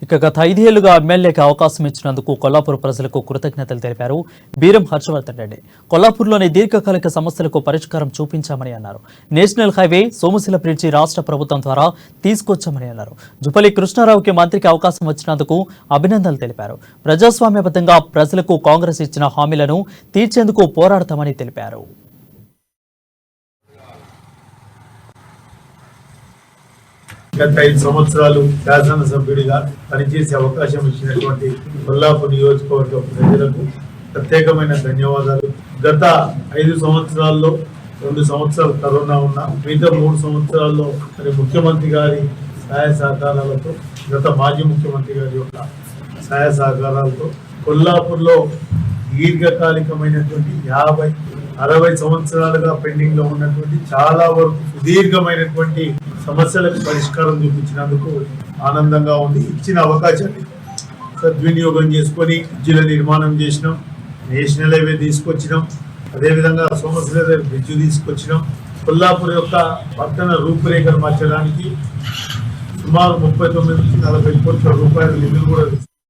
ఇక గత 5 ఏళ్లుగా ఎమ్మెల్యేకి అవకాశం ఇచ్చినందుకు కొల్లాపూర్ ప్రజలకు కృతజ్ఞతలు తెలిపారు బీరం హర్షవర్ధన్ రెడ్డి. కొల్లాపూర్లోని దీర్ఘకాలిక సమస్యలకు పరిష్కారం చూపించామని అన్నారు. నేషనల్ హైవే సోమశిల బ్రిడ్జి రాష్ట్ర ప్రభుత్వం ద్వారా తీసుకొచ్చామని అన్నారు. జుపల్లి కృష్ణారావుకి మంత్రికి అవకాశం వచ్చినందుకు అభినందనలు తెలిపారు. ప్రజాస్వామ్యబద్ధంగా ప్రజలకు కాంగ్రెస్ ఇచ్చిన హామీలను తీర్చేందుకు పోరాడతామని తెలిపారు. గత 5 సంవత్సరాలు శాసనసభ్యుడిగా పనిచేసే అవకాశం ఇచ్చినటువంటి కొల్లాపూర్ నియోజకవర్గ ప్రజలకు ప్రత్యేకమైన ధన్యవాదాలు. గత 5 సంవత్సరాల్లో 2 సంవత్సరాలు కరోనా ఉన్న మిగతా 3 సంవత్సరాల్లో ముఖ్యమంత్రి గారి సహాయ సహకారాలతో, గత మాజీ ముఖ్యమంత్రి గారి యొక్క సహాయ సహకారాలతో కొల్లాపూర్లో దీర్ఘకాలికమైనటువంటి 50-60 సంవత్సరాలుగా పెండింగ్ లో ఉన్నటువంటి చాలా వరకు సుదీర్ఘమైనటువంటి సమస్యలకు పరిష్కారం చూపించినందుకు ఆనందంగా ఉంది. ఇచ్చిన అవకాశాన్ని సద్వినియోగం చేసుకొని బ్రిడ్జిల నిర్మాణం చేసినాం, నేషనల్ హైవే తీసుకొచ్చినాం, అదేవిధంగా సోమశిల బ్రిడ్జ్ తీసుకొచ్చినాం. కొల్లాపూర్ యొక్క పట్టణ రూపురేఖలు మార్చడానికి సుమారు 39 నుంచి 40 కోట్ల రూపాయల నిధులు కూడా